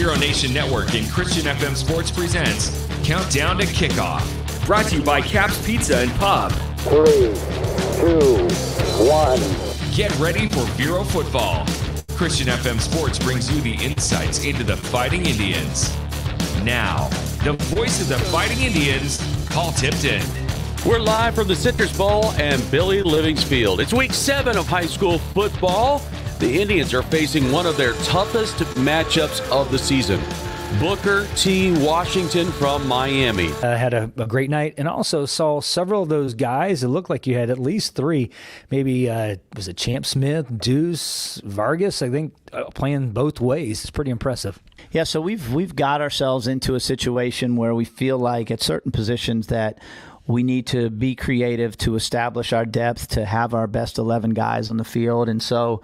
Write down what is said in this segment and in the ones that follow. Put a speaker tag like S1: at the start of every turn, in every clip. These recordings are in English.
S1: Vero Nation Network and Christian FM Sports presents Countdown to Kickoff. Brought to you by Cap's Pizza and Pub.
S2: 3, 2, 1.
S1: Get ready for Vero football. Christian FM Sports brings you the insights into the Fighting Indians. Now, the voice of the Fighting Indians, Paul Tipton.
S3: We're live from the Citrus Bowl and Billy Livings Field. It's week 7 of high school football. The Indians are facing one of their toughest matchups of the season. Booker T. Washington from Miami.
S4: Had a great night and also saw several of those guys. It looked like you had at least 3. Maybe, was it Champ Smith, Deuce, Vargas, I think, playing both ways. It's pretty impressive.
S5: Yeah, so we've got ourselves into a situation where we feel like at certain positions that we need to be creative to establish our depth, to have our best 11 guys on the field. And so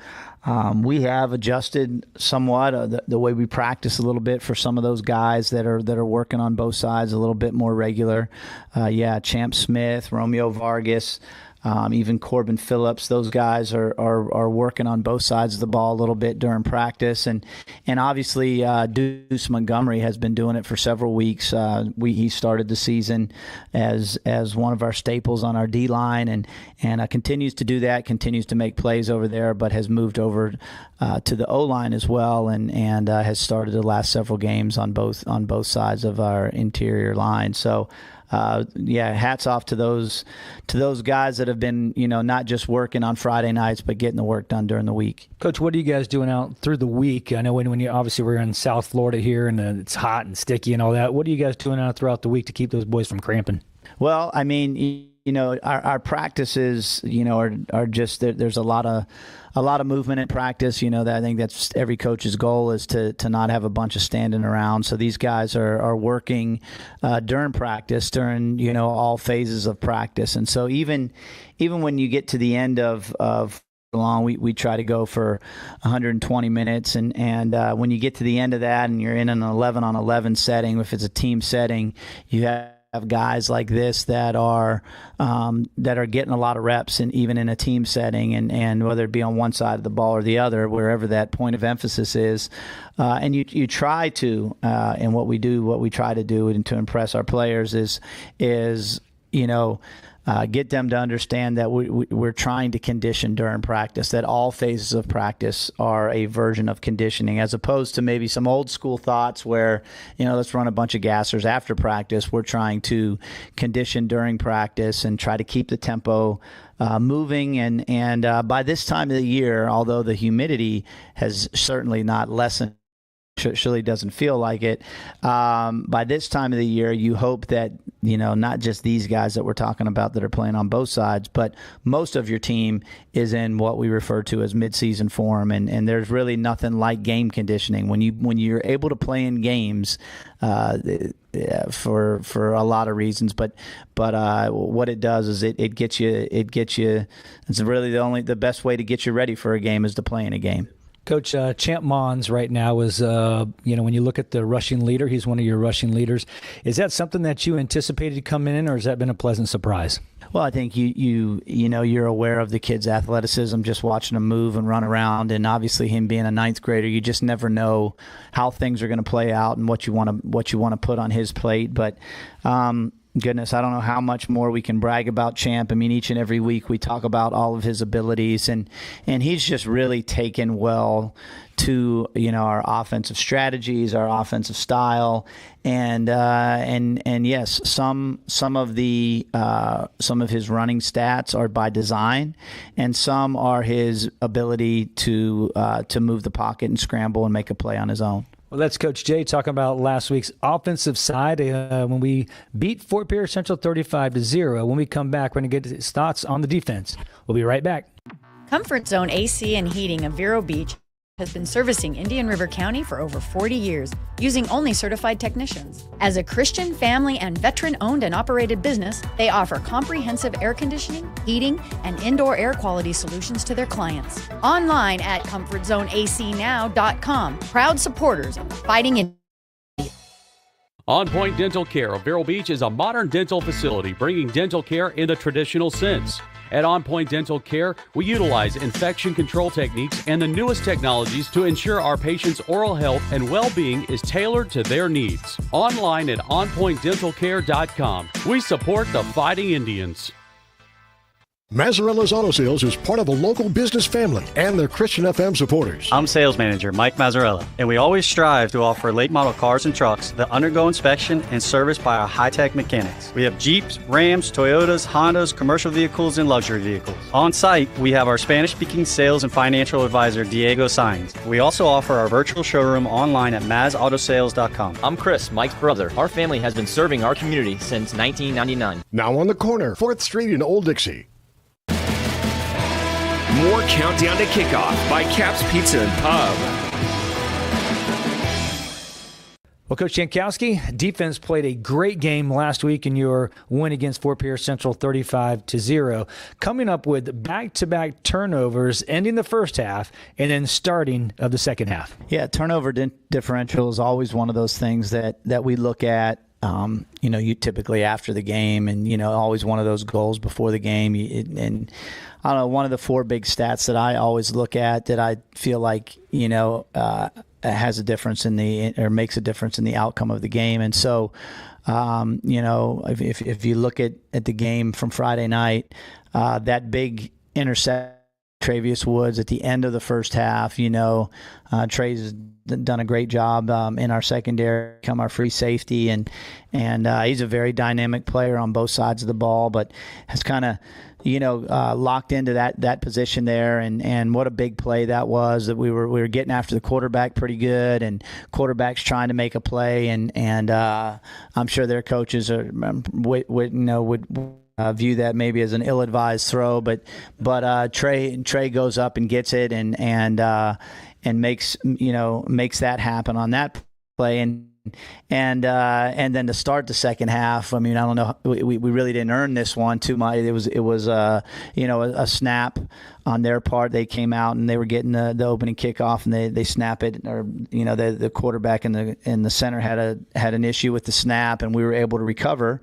S5: we have adjusted somewhat the way we practice a little bit for some of those guys that are working on both sides a little bit more regular. Champ Smith, Romeo Vargas, even Corbin Phillips, those guys are working on both sides of the ball a little bit during practice, and obviously Deuce Montgomery has been doing it for several weeks. He started the season as one of our staples on our D line, and continues to do that, continues to make plays over there, but has moved over to the O line as well, and has started the last several games on both sides of our interior line. So. Hats off to those guys that have been, not just working on Friday nights, but getting the work done during the week.
S4: Coach, what are you guys doing out through the week? I know when you obviously we're in South Florida here and it's hot and sticky and all that. What are you guys doing out throughout the week to keep those boys from cramping?
S5: Well, I mean, our practices, are just there's a lot of movement in practice. That I think that's every coach's goal is to not have a bunch of standing around. So these guys are working during practice, during all phases of practice. And so even when you get to the end of long, we try to go for 120 minutes, and when you get to the end of that and you're in an 11-on-11 setting, if it's a team setting, you have guys like this that are getting a lot of reps, and even in a team setting, and whether it be on one side of the ball or the other, wherever that point of emphasis is, and you try to, and what we try to do and to impress our players is get them to understand that we're trying to condition during practice, that all phases of practice are a version of conditioning, as opposed to maybe some old school thoughts where, let's run a bunch of gassers after practice. We're trying to condition during practice and try to keep the tempo moving. And by this time of the year, although the humidity has certainly not lessened, surely doesn't feel like it. By this time of the year, you hope that, not just these guys that we're talking about that are playing on both sides, but most of your team is in what we refer to as midseason form. And there's really nothing like game conditioning. When you're able to play in games, for a lot of reasons, but what it does is it gets you. It's really the best way to get you ready for a game is to play in a game.
S4: Coach, Champ Mons right now is, when you look at the rushing leader, he's one of your rushing leaders. Is that something that you anticipated coming in, or has that been a pleasant surprise?
S5: Well, I think you're aware of the kid's athleticism, just watching him move and run around, and obviously him being a 9th grader, you just never know how things are going to play out and what you want to put on his plate. But goodness, I don't know how much more we can brag about Champ. I mean, each and every week we talk about all of his abilities, and he's just really taken well to our offensive strategies, our offensive style, and yes, some of his running stats are by design, and some are his ability to move the pocket and scramble and make a play on his own.
S4: Well, that's Coach Jay talking about last week's offensive side when we beat Fort Pierce Central 35-0. When we come back, we're going to get his thoughts on the defense. We'll be right back.
S6: Comfort Zone AC and Heating of Vero Beach has been servicing Indian River County for over 40 years, using only certified technicians. As a Christian, family, and veteran-owned and operated business, they offer comprehensive air conditioning, heating, and indoor air quality solutions to their clients. Online at ComfortZoneACNow.com. Proud supporters of the Fighting Indians.
S3: On Point Dental Care of Vero Beach is a modern dental facility bringing dental care in the traditional sense. At On Point Dental Care, we utilize infection control techniques and the newest technologies to ensure our patients' oral health and well-being is tailored to their needs. Online at onpointdentalcare.com. We support the Fighting Indians.
S7: Mazzarella's Auto Sales is part of a local business family and their Christian FM supporters.
S8: I'm sales manager Mike Mazzarella, and we always strive to offer late model cars and trucks that undergo inspection and service by our high-tech mechanics. We have Jeeps, Rams, Toyotas, Hondas, commercial vehicles, and luxury vehicles. On site, we have our Spanish-speaking sales and financial advisor Diego Sainz. We also offer our virtual showroom online at mazautosales.com.
S9: I'm Chris, Mike's brother. Our family has been serving our community since 1999.
S7: Now on the corner, 4th Street in Old Dixie.
S1: More Countdown to Kickoff by Cap's Pizza and Pub.
S4: Well, Coach Jankowski, defense played a great game last week in your win against Fort Pierce Central 35-0, coming up with back-to-back turnovers ending the first half and then starting of the second half.
S5: Yeah, turnover differential is always one of those things that we look at. You typically after the game and, always one of those goals before the game. And I don't know, one of the 4 big stats that I always look at that I feel like, has a difference or makes a difference in the outcome of the game. And so, if you look at the game from Friday night, that big interception, Travius Woods at the end of the first half, Trey's done a great job in our secondary, become our free safety, and he's a very dynamic player on both sides of the ball, but has kind of locked into that position there, and what a big play that was. That we were getting after the quarterback pretty good, and quarterback's trying to make a play, and I'm sure their coaches would view that maybe as an ill-advised throw, but Trey goes up and gets it and makes that happen on that play, and then to start the second half. I mean, I don't know, we really didn't earn this one too much. It was a snap on their part. They came out and they were getting the opening kickoff, and they snap it, or the quarterback in the center had an issue with the snap, and we were able to recover,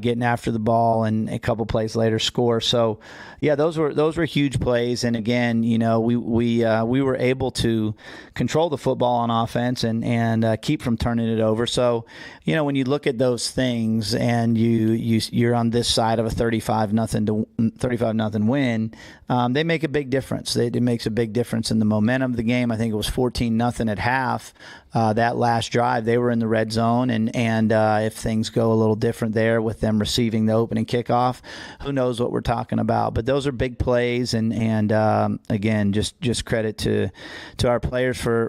S5: getting after the ball, and a couple plays later score. So yeah, those were huge plays, and again, we were able to control the football on offense and keep from turning it over. So when you look at those things and you're on this side of a 35-0 win, they make a big difference. It makes a big difference in the momentum of the game. I think it was 14-0 at half. That last drive, they were in the red zone, and if things go a little different there with them receiving the opening kickoff, who knows what we're talking about. But those are big plays, and again, just credit to our players for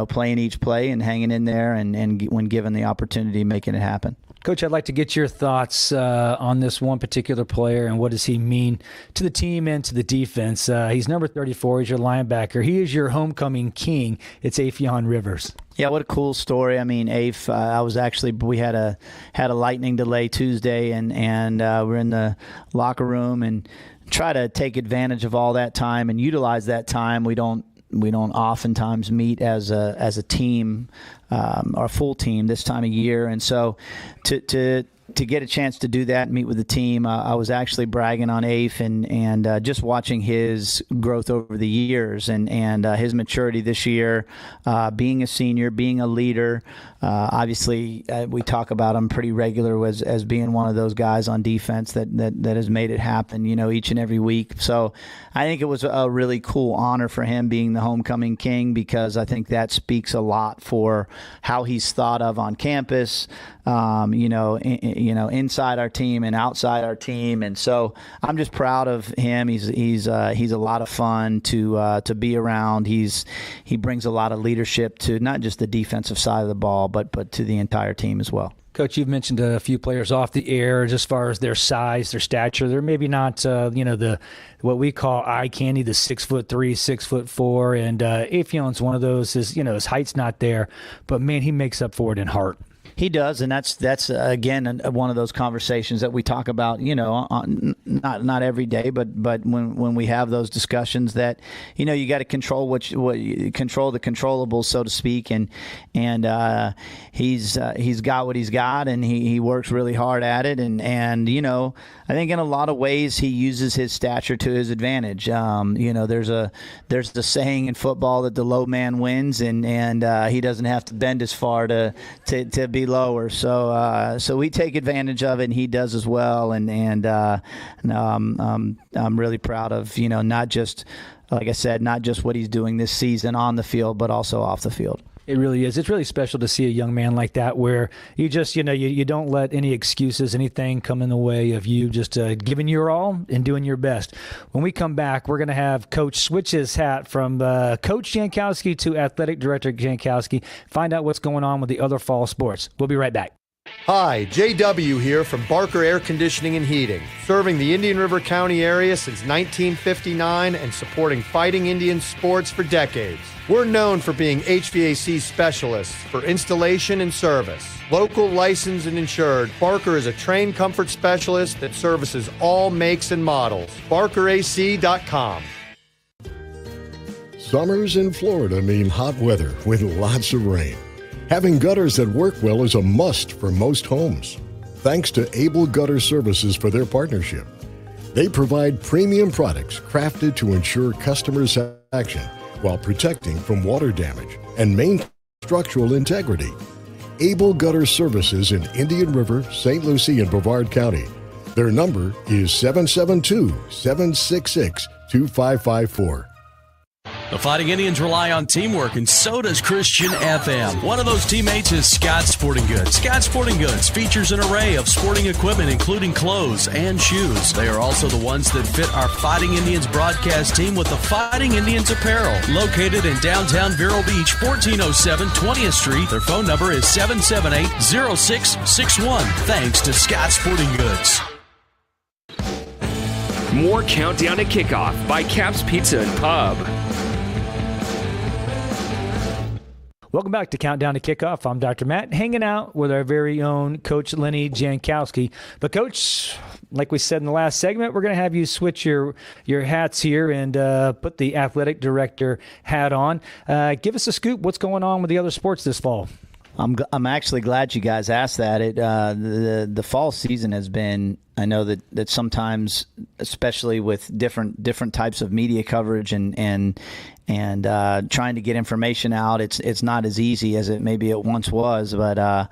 S5: playing each play and hanging in there, and when given the opportunity, making it happen.
S4: Coach, I'd like to get your thoughts on this one particular player and what does he mean to the team and to the defense. He's number 34. He's your linebacker. He is your homecoming king. It's Afion Rivers.
S5: Yeah, what a cool story. I mean, Afe, we had a lightning delay Tuesday, and we're in the locker room and try to take advantage of all that time and utilize that time. We don't oftentimes meet as a team, or a full team this time of year, and so to get a chance to do that and meet with the team, I was actually bragging on Afe and just watching his growth over the years and his maturity this year, being a senior, being a leader. Obviously, we talk about him pretty regular as being one of those guys on defense that has made it happen, each and every week. So I think it was a really cool honor for him being the homecoming king, because I think that speaks a lot for how he's thought of on campus, inside our team and outside our team. And so I'm just proud of him. He's a lot of fun to be around. He brings a lot of leadership to not just the defensive side of the ball, but to the entire team as well.
S4: Coach, you've mentioned a few players off the air as far as their size, their stature. They're maybe not, the what we call eye candy, the 6'3", 6'4", and Afion's one of those. His height's not there, but man, he makes up for it in heart.
S5: He does, and that's again one of those conversations that we talk about. Not every day, but when we have those discussions, that you got to control what control the controllables, so to speak, and he's got what he's got, and he works really hard at it, and I think in a lot of ways he uses his stature to his advantage. There's the saying in football that the low man wins, and he doesn't have to bend as far to be lower. So we take advantage of it, and he does as well. And I'm really proud of not just, like I said, not just what he's doing this season on the field, but also off the field.
S4: It really is. It's really special to see a young man like that, where you just, you don't let any excuses, anything come in the way of you just giving your all and doing your best. When we come back, we're going to have Coach switch his hat from Coach Jankowski to Athletic Director Jankowski, find out what's going on with the other fall sports. We'll be right back.
S10: Hi, JW here from Barker Air Conditioning and Heating, serving the Indian River County area since 1959 and supporting Fighting Indians sports for decades. We're known for being HVAC specialists for installation and service. Local, licensed, and insured, Barker is a trained comfort specialist that services all makes and models. BarkerAC.com.
S7: Summers in Florida mean hot weather with lots of rain. Having gutters that work well is a must for most homes. Thanks to Able Gutter Services for their partnership. They provide premium products crafted to ensure customer satisfaction while protecting from water damage and maintain structural integrity. Able Gutter Services in Indian River, St. Lucie, and Brevard County. Their number is 772-766-2554.
S11: The Fighting Indians rely on teamwork, and so does Christian FM. One of those teammates is Scott Sporting Goods. Scott Sporting Goods features an array of sporting equipment, including clothes and shoes. They are also the ones that fit our Fighting Indians broadcast team with the Fighting Indians apparel. Located in downtown Vero Beach, 1407 20th Street. Their phone number is 778-0661. Thanks to Scott Sporting Goods.
S1: More Countdown to Kickoff by Cap's Pizza and Pub.
S4: Welcome back to Countdown to Kickoff. I'm Dr. Matt, hanging out with our very own Coach Lenny Jankowski. But, Coach, like we said in the last segment, we're going to have you switch your hats here and put the athletic director hat on. Give us a scoop. What's going on with the other sports this fall?
S5: I'm actually glad you guys asked that. The fall season has been, I know that sometimes, especially with different types of media coverage and trying to get information out, it's not as easy as it maybe it once was. But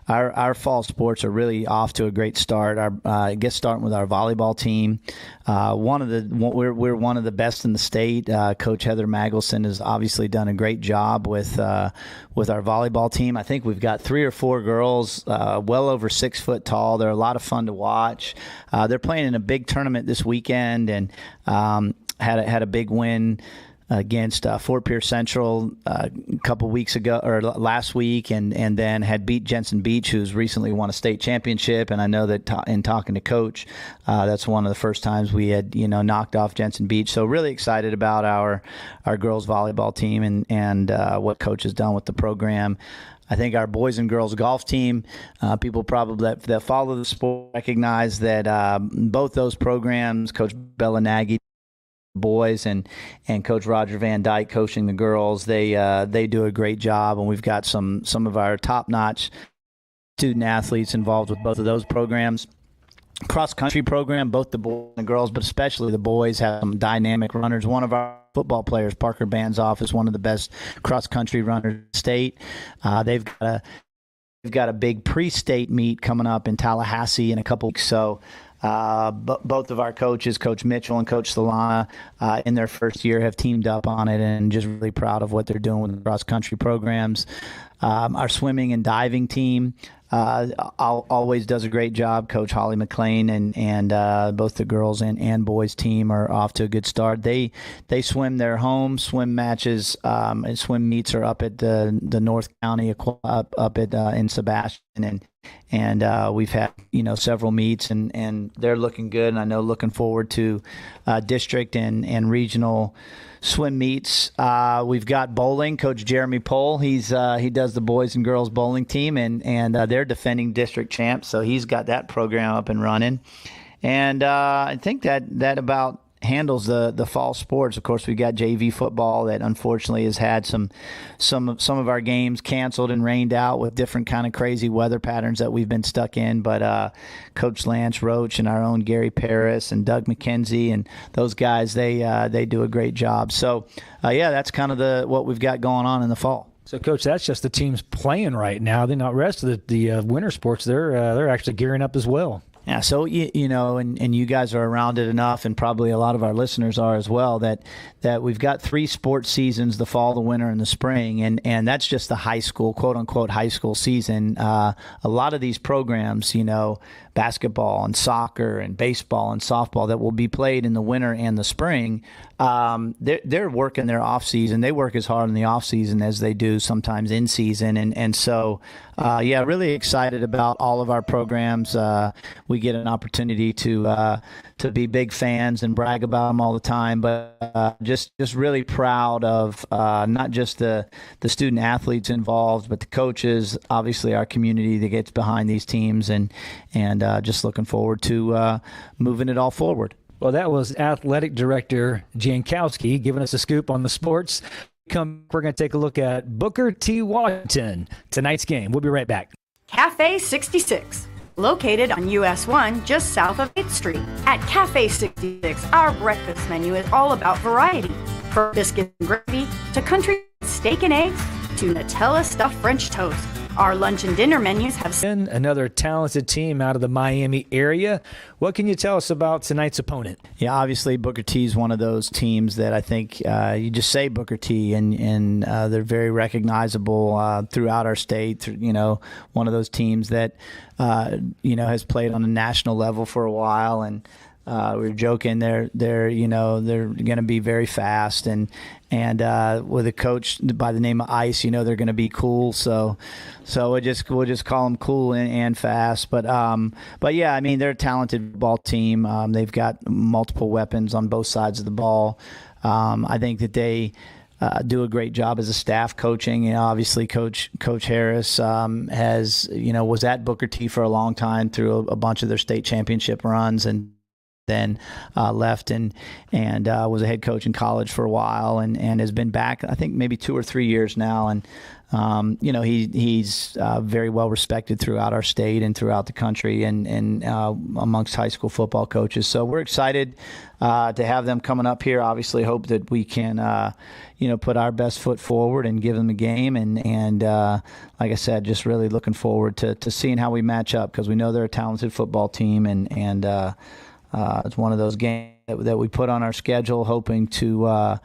S5: our fall sports are really off to a great start. I guess starting with our volleyball team, we're one of the best in the state. Coach Heather Magelson has obviously done a great job with our volleyball team. I think we've got 3 or 4 girls, well over 6 foot tall. They're a lot of fun to watch. They're playing in a big tournament this weekend and had a big win against Fort Pierce Central a couple weeks ago, or last week, and then had beat Jensen Beach, who's recently won a state championship. And I know that in talking to Coach, that's one of the first times we had knocked off Jensen Beach. So really excited about our girls volleyball team and what Coach has done with the program. I think our boys and girls golf team, people probably that follow the sport recognize that both those programs, Coach Bella Nagy boys and Coach Roger Van Dyke coaching the girls, they do a great job, and we've got some of our top-notch student athletes involved with both of those programs. Cross-country program, both the boys and the girls, but especially the boys, have some dynamic runners. One of our football players, Parker Banzoff, is one of the best cross-country runners in the state. They've got a big pre-state meet coming up in Tallahassee in a couple weeks, so both of our coaches, Coach Mitchell and Coach Solana, in their first year have teamed up on it, and just really proud of what they're doing with the cross-country programs. Our swimming and diving team always does a great job. Coach Holly McLean and both the girls and boys team are off to a good start. They swim their home swim matches and swim meets are up at the North County up at in Sebastian, and we've had several meets, and they're looking good. And I know looking forward to district and regional swim meets. We've got bowling. Coach Jeremy Pohl, he does the boys and girls bowling team, and they're defending district champs, so he's got that program up and running. And I think that about handles the fall sports. Of course, we got JV football that unfortunately has had some of our games canceled and rained out with different kind of crazy weather patterns that we've been stuck in. But Coach Lance Roach and our own Gary Paris and Doug McKenzie and those guys, they do a great job. So that's kind of what we've got going on in the fall.
S4: So, Coach, that's just the teams playing right now. Then the rest of the winter sports, they're actually gearing up as well.
S5: Yeah, so and you guys are around it enough, and probably a lot of our listeners are as well, that we've got 3 sports seasons: the fall, the winter, and the spring, and that's just the high school, quote unquote, high school season. A lot of these programs, basketball and soccer and baseball and softball that will be played in the winter and the spring, they're working their off season. They work as hard in the off season as they do sometimes in season, and so really excited about all of our programs. We get an opportunity to be big fans and brag about them all the time, but just really proud of not just the student athletes involved, but the coaches, obviously our community that gets behind these teams, and just looking forward to moving it all forward.
S4: Well, that was Athletic Director Jankowski giving us a scoop on the sports. We're going to take a look at Booker T. Washington, tonight's game. We'll be right back.
S12: Cafe 66, located on US 1 just south of 8th Street. At Cafe 66, our breakfast menu is all about variety. From biscuits and gravy to country steak and eggs to Nutella stuffed French toast. Our lunch and dinner menus have
S4: another talented team out of the Miami area. What can you tell us about tonight's opponent?
S5: Yeah, obviously Booker T is one of those teams that I think you just say Booker T, and they're very recognizable throughout our state. One of those teams that has played on a national level for a while, and we were joking they're going to be very fast, and with a coach by the name of Ice, they're going to be cool. So we'll just call them cool and fast. But yeah, I mean, they're a talented ball team. They've got multiple weapons on both sides of the ball. I think that they do a great job as a staff coaching. Obviously Coach Harris was at Booker T for a long time through a bunch of their state championship runs, and then left and was a head coach in college for a while, and has been back, I think, maybe 2 or 3 years now. And he's very well respected throughout our state and throughout the country, and amongst high school football coaches. So we're excited to have them coming up here. Obviously, hope that we can put our best foot forward and give them a game. And like I said, just really looking forward to seeing how we match up, because we know they're a talented football team, and it's one of those games that we put on our schedule, hoping to,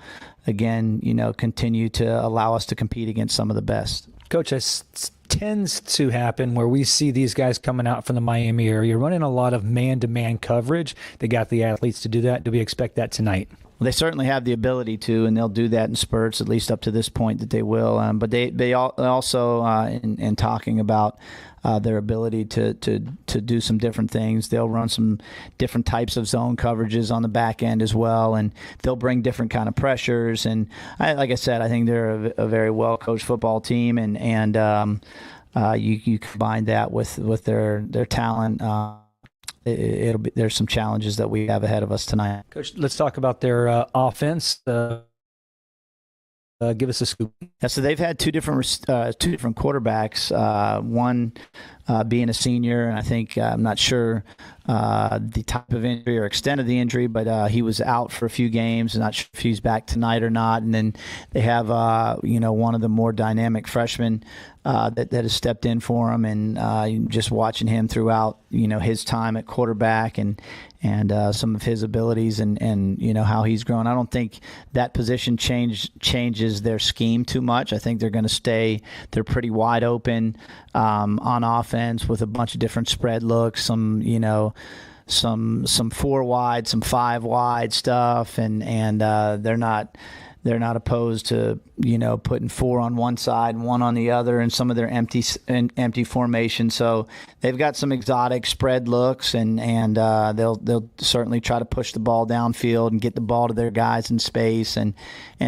S5: continue to allow us to compete against some of the best.
S4: Coach, this tends to happen where we see these guys coming out from the Miami area, running a lot of man-to-man coverage. They got the athletes to do that. Do we expect that tonight?
S5: Well, they certainly have the ability to, and they'll do that in spurts, at least up to this point that they will. But they also, in talking about their ability to do some different things, they'll run some different types of zone coverages on the back end as well, and they'll bring different kind of pressures. And like I said, I think they're a very well-coached football team, and you combine that with their talent. There's some challenges that we have ahead of us tonight.
S4: Coach, let's talk about their offense. Give us a scoop.
S5: Yeah, so they've had two different quarterbacks. One being a senior, and I think I'm not sure the type of injury or extent of the injury, but he was out for a few games. I'm not sure if he's back tonight or not. And then they have one of the more dynamic freshmen that has stepped in for him, and just watching him throughout his time at quarterback and some of his abilities and how he's grown. I don't think that position changes their scheme too much. I think they're going to stay. They're pretty wide open on offense with a bunch of different spread looks. Some 4 wide, some 5 wide stuff, and they're not they're not opposed to, putting 4 on one side and 1 on the other and some of their empty formation. So they've got some exotic spread looks, and they'll certainly try to push the ball downfield and get the ball to their guys in space and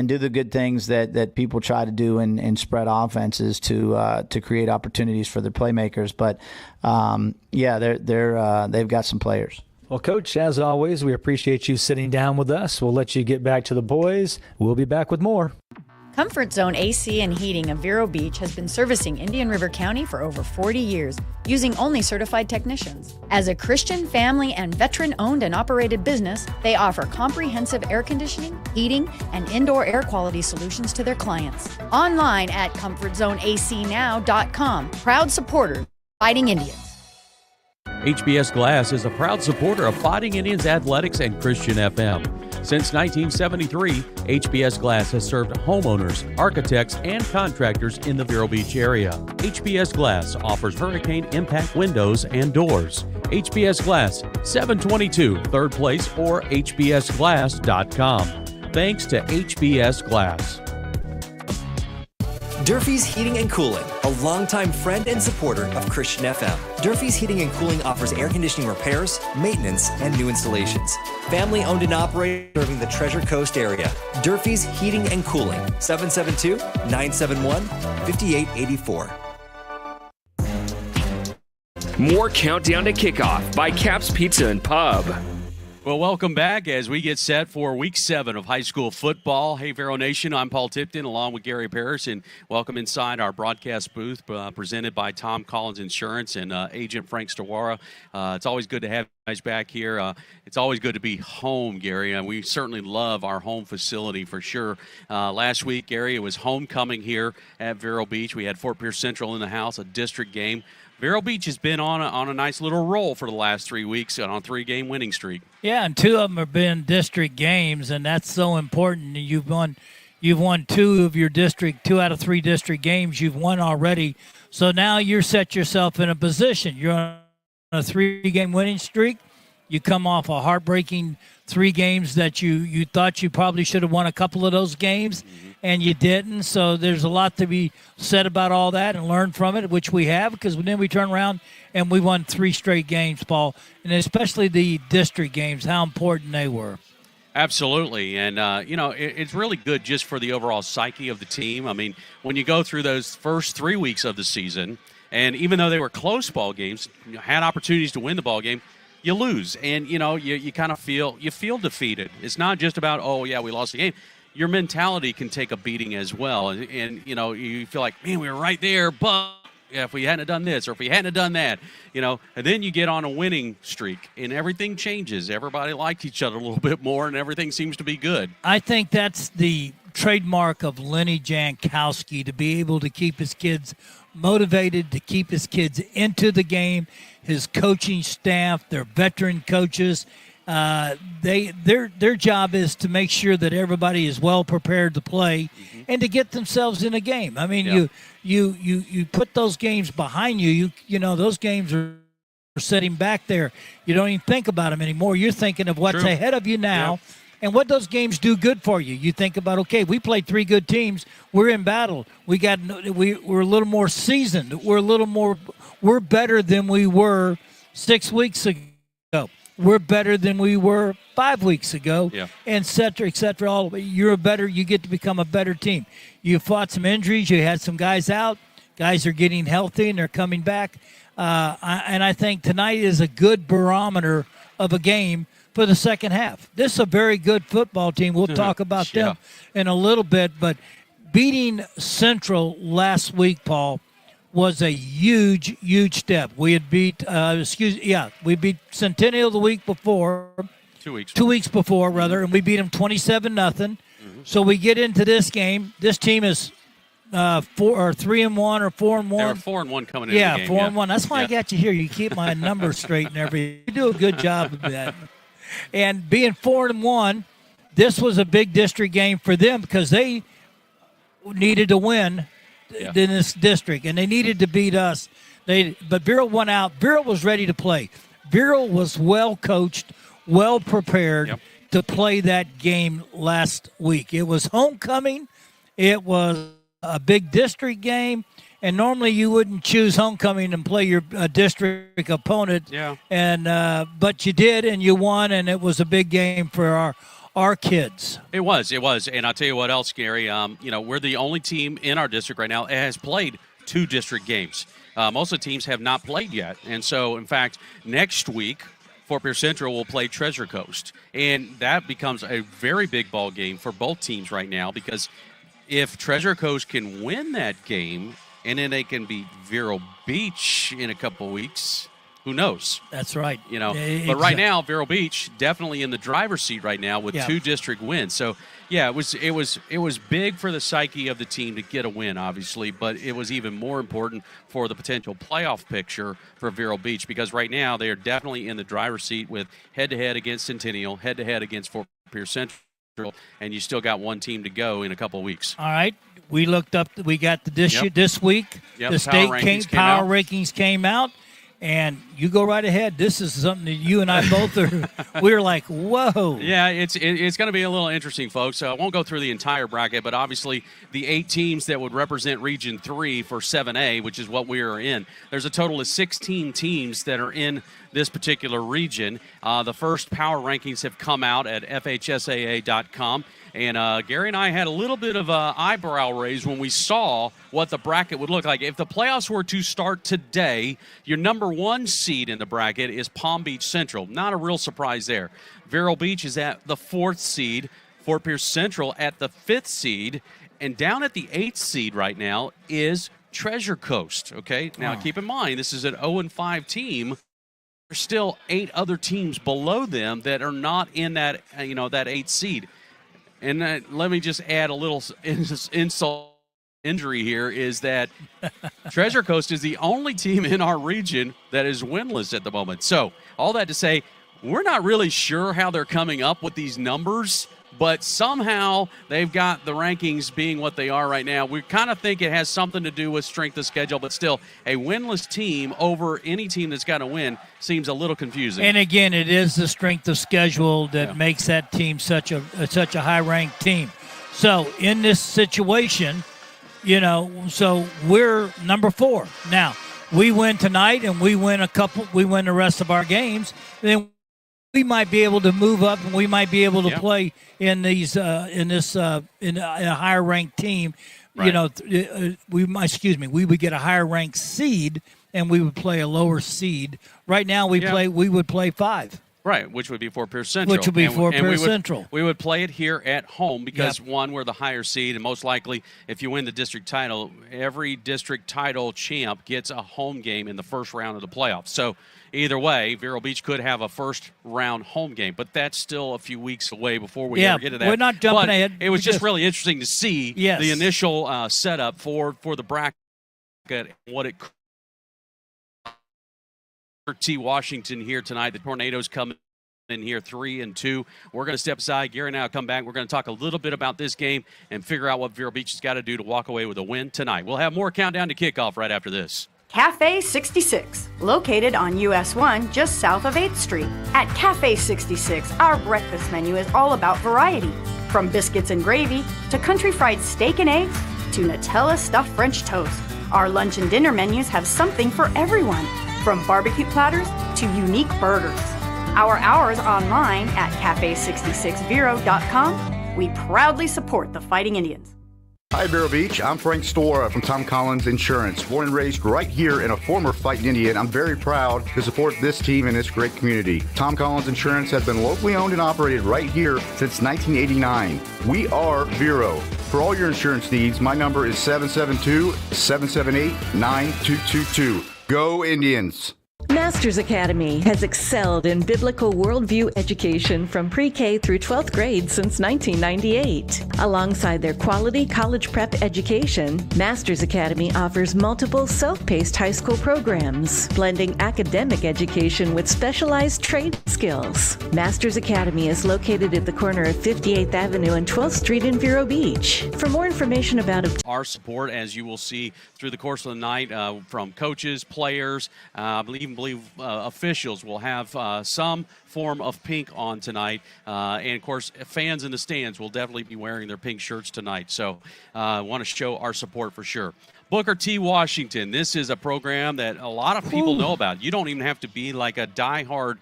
S5: do the good things that people try to do in spread offenses to create opportunities for their playmakers. But they've got some players.
S4: Well, Coach, as always, we appreciate you sitting down with us. We'll let you get back to the boys. We'll be back with more.
S6: Comfort Zone AC and Heating of Vero Beach has been servicing Indian River County for over 40 years, using only certified technicians. As a Christian, family, and veteran-owned and operated business, they offer comprehensive air conditioning, heating, and indoor air quality solutions to their clients. Online at ComfortZoneACNow.com. Proud supporters, Fighting Indians.
S3: HBS Glass is a proud supporter of Fighting Indians Athletics and Christian FM. Since 1973, HBS Glass has served homeowners, architects, and contractors in the Vero Beach area. HBS Glass offers hurricane impact windows and doors. HBS Glass, 722 3rd Place or hbsglass.com. Thanks to HBS Glass.
S13: Durfee's Heating and Cooling, a longtime friend and supporter of Christian FM. Durfee's Heating and Cooling offers air conditioning repairs, maintenance, and new installations. Family owned and operated, serving the Treasure Coast area. Durfee's Heating and Cooling, 772-971-5884.
S1: More Countdown to Kickoff by Cap's Pizza and Pub.
S3: Well, welcome back as we get set for Week 7 of high school football. Hey, Vero Nation, I'm Paul Tipton along with Gary Parrish, and welcome inside our broadcast booth presented by Tom Collins Insurance and Agent Frank Stawara. It's always good to have you guys back here. It's always good to be home, Gary, and we certainly love our home facility for sure. Last week, Gary, it was homecoming here at Vero Beach. We had Fort Pierce Central in the house, a district game. Vero Beach has been on a nice little roll for the last 3 weeks on a 3-game winning streak.
S14: Yeah, and 2 of them have been district games, and that's so important. You've won 2 of your district, 2 out of 3 district games you've won already. So now you're set yourself in a position. You're on a 3-game winning streak. You come off a heartbreaking 3 games that you thought you probably should have won a couple of those games, and you didn't. So there's a lot to be said about all that and learn from it, which we have, because then we turn around and we won 3 straight games, Paul, and especially the district games, how important they were.
S3: Absolutely, and it's really good just for the overall psyche of the team. I mean, when you go through those first 3 weeks of the season, and even though they were close ball games, had opportunities to win the ball game, you lose, and you kind of feel defeated. It's not just about, oh yeah, we lost the game. Your mentality can take a beating as well, and you feel like, man, we were right there, but if we hadn't done this or if we hadn't done that, and then you get on a winning streak and everything changes. Everybody likes each other a little bit more, and everything seems to be good.
S14: I think that's the trademark of Lenny Jankowski, to be able to keep his kids motivated, to keep his kids into the game, his coaching staff, their veteran coaches. Their job is to make sure that everybody is well prepared to play and to get themselves in a game. I mean, you put those games behind you. You know those games are sitting back there. You don't even think about them anymore. You're thinking of what's ahead of you now. Yep. And what those games do good for you. You think about, okay, we played 3 good teams. We're in battle. We're a little more seasoned. We're better than we were 6 weeks ago. We're better than we were 5 weeks ago, et cetera, et cetera. All you get to become a better team. You fought some injuries. You had some guys out. Guys are getting healthy, and they're coming back. And I think tonight is a good barometer of a game for the second half. This is a very good football team. We'll talk about them in a little bit. But beating Central last week, Paul, was a huge, huge step. We had beat we beat Centennial the week before.
S3: 2 weeks.
S14: 2 weeks before, rather, and we beat them 27-0. So we get into this game. This team is 3-1 or 4-1.
S3: They were 4-1 coming into the game.
S14: 4-1. That's why I got you here. You keep my numbers straight and everything. You do a good job of that. And being 4-1, this was a big district game for them because they needed to win in this district, and they needed to beat us. But Vero won out. Vero was ready to play. Vero was well coached, well prepared to play that game last week. It was homecoming. It was a big district game. And normally you wouldn't choose homecoming and play your district opponent.
S3: Yeah.
S14: And but you did, and you won, and it was a big game for our kids.
S3: It was. And I'll tell you what else, Gary. We're the only team in our district right now that has played 2 district games. Most of the teams have not played yet. And so, in fact, next week, Fort Pierce Central will play Treasure Coast. And that becomes a very big ball game for both teams right now, because if Treasure Coast can win that game and then they can beat Vero Beach in a couple weeks, who knows?
S14: That's right.
S3: But right now, Vero Beach definitely in the driver's seat right now with 2 district wins. So, yeah, it was big for the psyche of the team to get a win, obviously, but it was even more important for the potential playoff picture for Vero Beach, because right now they are definitely in the driver's seat with head-to-head against Centennial, head-to-head against Fort Pierce Central, and you still got one team to go in a couple of weeks.
S14: All right. We looked up. We got this week.
S3: Yep.
S14: The state power rankings came out, and you go right ahead. This is something that you and I both we're like, whoa.
S3: Yeah, it's going to be a little interesting, folks. I won't go through the entire bracket, but obviously the 8 teams that would represent Region 3 for 7A, which is what we are in. There's a total of 16 teams that are in this particular region. The first power rankings have come out at FHSAA.com. And Gary and I had a little bit of an eyebrow raise when we saw what the bracket would look like. If the playoffs were to start today, your number 1 seed in the bracket is Palm Beach Central. Not a real surprise there. Vero Beach is at the 4th seed. Fort Pierce Central at the 5th seed. And down at the 8th seed right now is Treasure Coast. Okay, now keep in mind, this is an 0-5 team. There's still 8 other teams below them that are not in that, that 8th seed. And let me just add a little insult injury here, is that Treasure Coast is the only team in our region that is winless at the moment. So all that to say, we're not really sure how they're coming up with these numbers, but somehow they've got the rankings being what they are right now. We kind of think it has something to do with strength of schedule, but still, a winless team over any team that's got to win seems a little confusing.
S14: And again, it is the strength of schedule that makes that team such a high-ranked team. So in this situation, so we're number 4. Now, we win tonight and we win the rest of our games, then we might be able to move up, and we might be able to play in these in a higher ranked team. Right. We would get a higher ranked seed, and we would play a lower seed. Right now, we would play 5.
S3: Right, which would be Fort Pierce Central.
S14: Which would be Fort Pierce Central.
S3: We would play it here at home because, one, we're the higher seed, and most likely, if you win the district title, every district title champ gets a home game in the first round of the playoffs. So either way, Vero Beach could have a first-round home game, but that's still a few weeks away before we ever get to that.
S14: We're not jumping ahead.
S3: It was just really interesting to see the initial setup for the bracket and what it could. T. Washington here tonight. The Tornadoes come in here 3-2. We're going to step aside. Gary and I will come back. We're going to talk a little bit about this game and figure out what Vero Beach has got to do to walk away with a win tonight. We'll have more countdown to kickoff right after this.
S12: Cafe 66, located on US 1 just south of 8th Street. At Cafe 66, our breakfast menu is all about variety. From biscuits and gravy to country fried steak and eggs to Nutella stuffed French toast. Our lunch and dinner menus have something for everyone. From barbecue platters to unique burgers. Our hours online at cafe66vero.com. We proudly support the Fighting Indians.
S15: Hi, Vero Beach. I'm Frank Stora from Tom Collins Insurance. Born and raised right here in a former Fighting Indian, I'm very proud to support this team and this great community. Tom Collins Insurance has been locally owned and operated right here since 1989. We are Vero. For all your insurance needs, my number is 772-778-9222. Go Indians!
S16: Masters Academy has excelled in biblical worldview education from pre-K through 12th grade since 1998. Alongside their quality college prep education, Masters Academy offers multiple self-paced high school programs, blending academic education with specialized trade skills. Masters Academy is located at the corner of 58th Avenue and 12th Street in Vero Beach. For more information about
S3: our support, as you will see through the course of the night, from coaches, players, I believe believe officials will have some form of pink on tonight. And, of course, fans in the stands will definitely be wearing their pink shirts tonight. So I want to show our support for sure. Booker T. Washington. This is a program that a lot of people know about. You don't even have to be like a diehard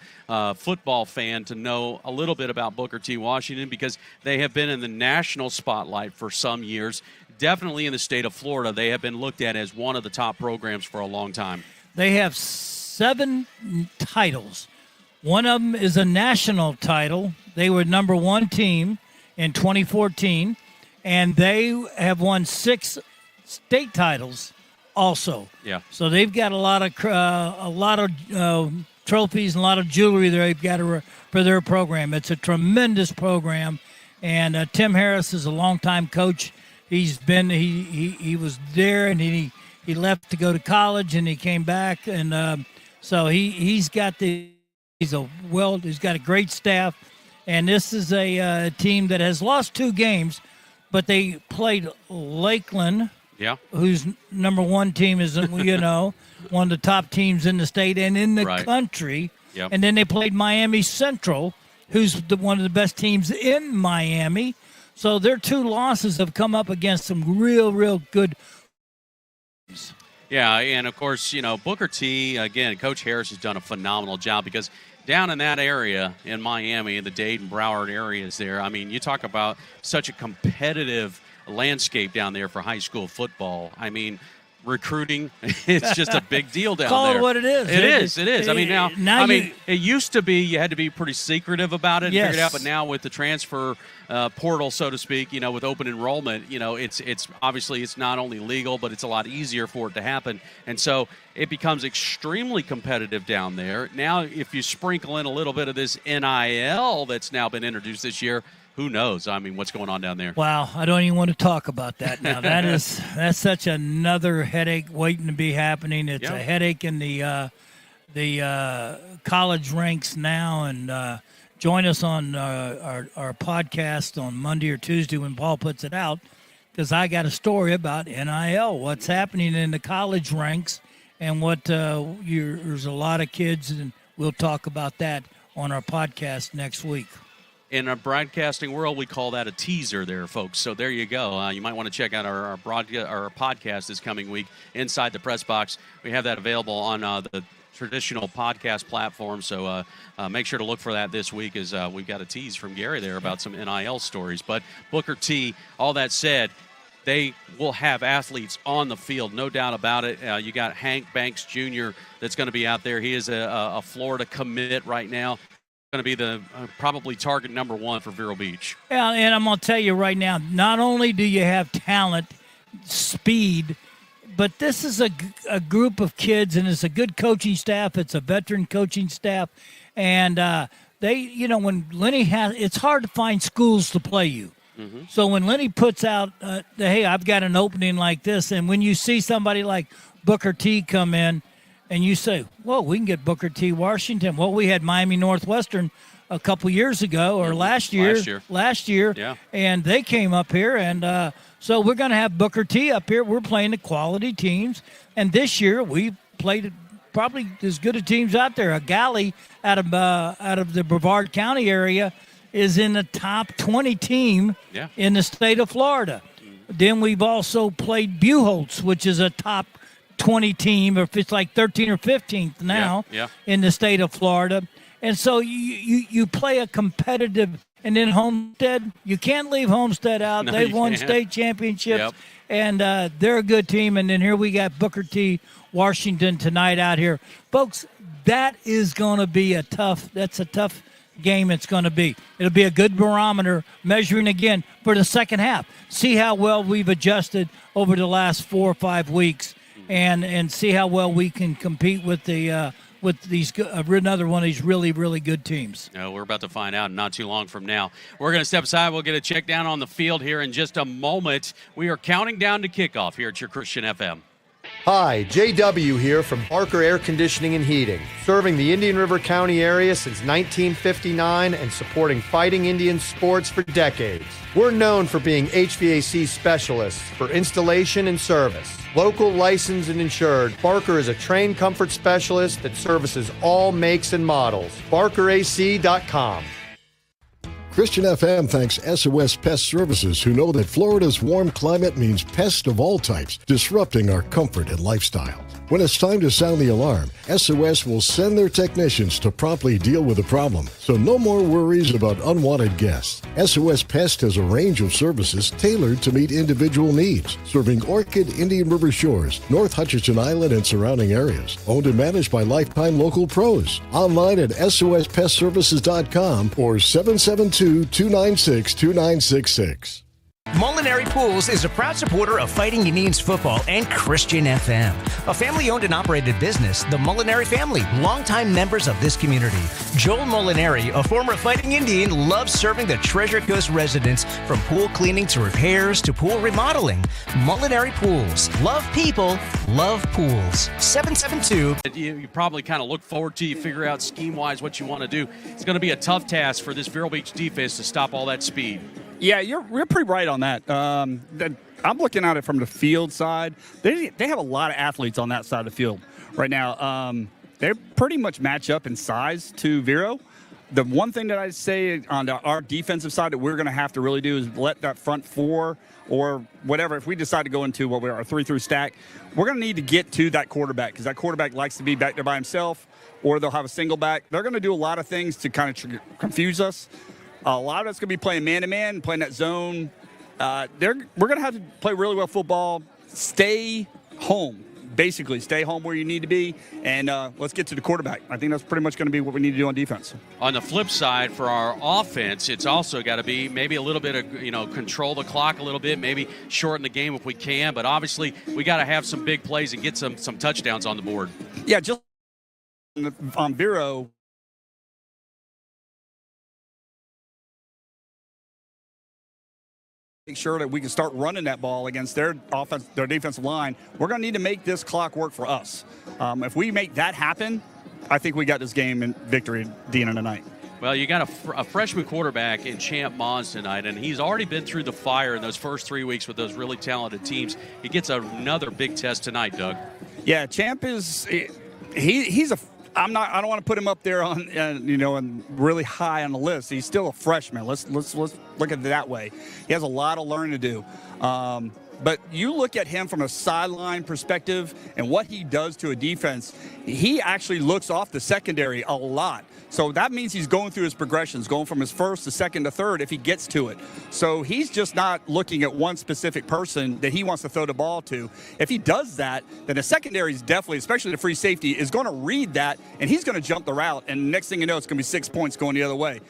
S3: football fan to know a little bit about Booker T. Washington because they have been in the national spotlight for some years. Definitely in the state of Florida, they have been looked at as one of the top programs for a long time.
S14: They have 7 titles. One of them is a national title. They were number 1 team in 2014, and they have won 6 state titles also.
S3: Yeah.
S14: So they've got a lot of trophies and a lot of jewelry they've got for their program. It's a tremendous program, and Tim Harris is a longtime coach. He's been he was there, and he left to go to college, and he came back, and so he's got a great staff, and this is a team that has lost 2 games, but they played Lakeland.
S3: Yeah,
S14: whose number 1 team is, one of the top teams in the state and in the country.
S3: Yep.
S14: And then they played Miami Central, who's one of the best teams in Miami. So their 2 losses have come up against some real good teams.
S3: Yeah, and of course, Booker T, again, Coach Harris has done a phenomenal job because down in that area in Miami, in the Dade and Broward areas there, I mean, you talk about such a competitive landscape down there for high school football. I mean, recruiting, it's just a big deal down
S14: Call
S3: there.
S14: Call it what it is.
S3: It is. I mean, it used to be you had to be pretty secretive about it and figure it out, but now with the transfer portal, so to speak, with open enrollment, it's obviously it's not only legal, but it's a lot easier for it to happen. And so it becomes extremely competitive down there. Now, if you sprinkle in a little bit of this NIL that's now been introduced this year, who knows? I mean, what's going on down there?
S14: Wow, I don't even want to talk about that now. That's such another headache waiting to be happening. It's a headache in the college ranks now. And join us on our podcast on Monday or Tuesday when Paul puts it out, because I got a story about NIL, what's happening in the college ranks, and what there's a lot of kids, and we'll talk about that on our podcast next week.
S3: In a broadcasting world, we call that a teaser there, folks. So there you go. You might want to check out our podcast this coming week, Inside the Press Box. We have that available on the traditional podcast platform. So make sure to look for that this week, as we've got a tease from Gary there about some NIL stories. But Booker T, all that said, they will have athletes on the field, no doubt about it. You got Hank Banks Jr. that's going to be out there. He is a Florida commit right now. Going to be the probably target number 1 for Vero Beach.
S14: Yeah, and I'm going to tell you right now, not only do you have talent, speed, but this is a group of kids, and it's a good coaching staff. It's a veteran coaching staff, and they, when Lenny it's hard to find schools to play you. Mm-hmm. So when Lenny puts out, hey, I've got an opening like this, and when you see somebody like Booker T come in, and you say, well, we can get Booker T. Washington. Well, we had Miami Northwestern a couple years ago, or last year,
S3: yeah.
S14: And they came up here, and so we're going to have Booker T. up here. We're playing the quality teams, and this year we played probably as good of teams out there. A Galley out of the Brevard County area is in the top 20 team in the state of Florida. Then we've also played Buchholz, which is a top 20 team, or if it's like 13th or 15th now in the state of Florida. And so you play a competitive, and then Homestead, you can't leave Homestead out.
S3: No,
S14: They've won state championships, and they're a good team. And then here we got Booker T. Washington tonight out here. Folks, that is going to be a tough game it's going to be. It'll be a good barometer measuring again for the second half. See how well we've adjusted over the last 4 or 5 weeks. And see how well we can compete with these another one of these really, really good teams.
S3: We're about to find out not too long from now. We're going to step aside. We'll get a check down on the field here in just a moment. We are counting down to kickoff here at your Christian FM.
S10: Hi, JW here from Barker Air Conditioning and Heating, serving the Indian River County area since 1959 and supporting Fighting Indians sports for decades. We're known for being HVAC specialists for installation and service. Local, licensed, and insured, Barker is a trained comfort specialist that services all makes and models. BarkerAC.com.
S7: Christian FM thanks SOS Pest Services, who know that Florida's warm climate means pests of all types, disrupting our comfort and lifestyle. When it's time to sound the alarm, SOS will send their technicians to promptly deal with the problem, so no more worries about unwanted guests. SOS Pest has a range of services tailored to meet individual needs, serving Orchid, Indian River Shores, North Hutchinson Island, and surrounding areas. Owned and managed by lifetime local pros. Online at sospestservices.com or 772-296-2966.
S17: Molinari Pools is a proud supporter of Fighting Indians football and Christian FM. A family-owned and operated business, the Molinari family, longtime members of this community. Joel Molinari, a former Fighting Indian, loves serving the Treasure Coast residents from pool cleaning to repairs to pool remodeling. Molinari Pools. Love people, love pools. 772.
S3: You probably kind of look forward to, you figure out scheme-wise what you want to do. It's going to be a tough task for this Vero Beach defense to stop all that speed.
S18: Yeah, you're pretty right on that. I'm looking at it from the field side. They have a lot of athletes on that side of the field right now. They pretty much match up in size to Vero. The one thing that I say on our defensive side that we're going to have to really do is let that front four or whatever, if we decide to go into what we are, a 3-through stack, we're going to need to get to that quarterback because that quarterback likes to be back there by himself, or they'll have a single back. They're going to do a lot of things to kind of confuse us. A lot of it's going to be playing man-to-man, playing that zone. We're going to have to play really well football, stay home, basically. Stay home where you need to be, and let's get to the quarterback. I think that's pretty much going to be what we need to do on defense.
S3: On the flip side, for our offense, it's also got to be maybe a little bit of, control the clock a little bit, maybe shorten the game if we can, but obviously we got to have some big plays and get some touchdowns on the board.
S18: Yeah, just on Vero, make sure that we can start running that ball against their defensive line. We're going to need to make this clock work for us. If we make that happen, I think we got this game in victory at the end of the night.
S3: Well, you got a freshman quarterback in Champ Mons tonight, and he's already been through the fire in those first 3 weeks with those really talented teams. He gets another big test tonight, Doug.
S18: Yeah, Champ is he's a. I don't want to put him up there on, and really high on the list. He's still a freshman. Let's look at it that way. He has a lot of learning to do. But you look at him from a sideline perspective and what he does to a defense, he actually looks off the secondary a lot. So that means he's going through his progressions, going from his first to second to third if he gets to it. So he's just not looking at one specific person that he wants to throw the ball to. If he does that, then the secondary is definitely, especially the free safety, is going to read that, and he's going to jump the route. And next thing you know, it's going to be 6 points going the other way.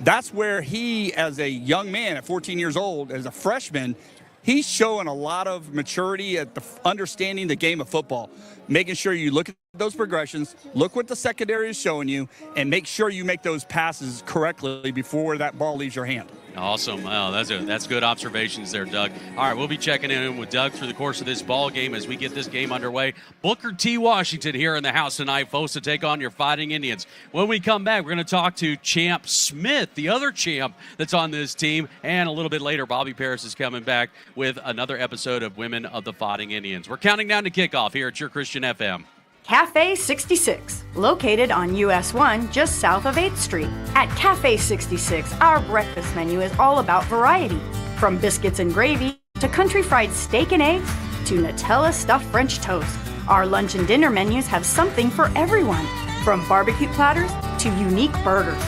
S18: That's where he, as a young man at 14 years old, as a freshman, he's showing a lot of maturity at understanding the game of football, making sure you look at those progressions, look what the secondary is showing you, and make sure you make those passes correctly before that ball leaves your hand.
S3: Awesome. Wow, that's good observations there, Doug. All right, we'll be checking in with Doug through the course of this ball game as we get this game underway. Booker T. Washington here in the house tonight, folks, to take on your Fighting Indians. When we come back, we're going to talk to Champ Smith, the other champ that's on this team, and a little bit later, Bobby Paris is coming back with another episode of Women of the Fighting Indians. We're counting down to kickoff here at your Christian FM.
S12: Cafe 66, located on US 1 just south of 8th Street. At Cafe 66, our breakfast menu is all about variety. From biscuits and gravy to country fried steak and eggs to Nutella stuffed French toast. Our lunch and dinner menus have something for everyone, from barbecue platters to unique burgers.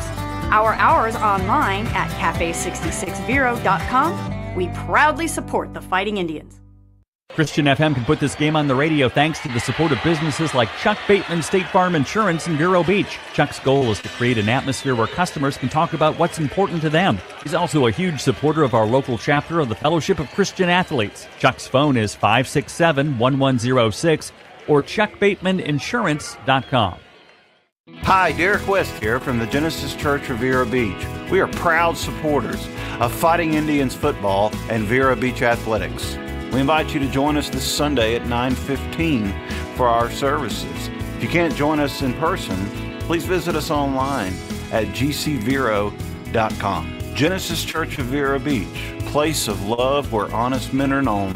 S12: Our hours online at cafe66vero.com. We proudly support the Fighting Indians.
S19: Christian FM can put this game on the radio thanks to the support of businesses like Chuck Bateman State Farm Insurance in Vero Beach. Chuck's goal is to create an atmosphere where customers can talk about what's important to them. He's also a huge supporter of our local chapter of the Fellowship of Christian Athletes. Chuck's phone is 567-1106 or chuckbatemaninsurance.com.
S20: Hi, Derek West here from the Genesis Church of Vero Beach. We are proud supporters of Fighting Indians football and Vero Beach athletics. We invite you to join us this Sunday at 9:15 for our services. If you can't join us in person, please visit us online at gcvero.com. Genesis Church of Vero Beach, place of love where honest men are known.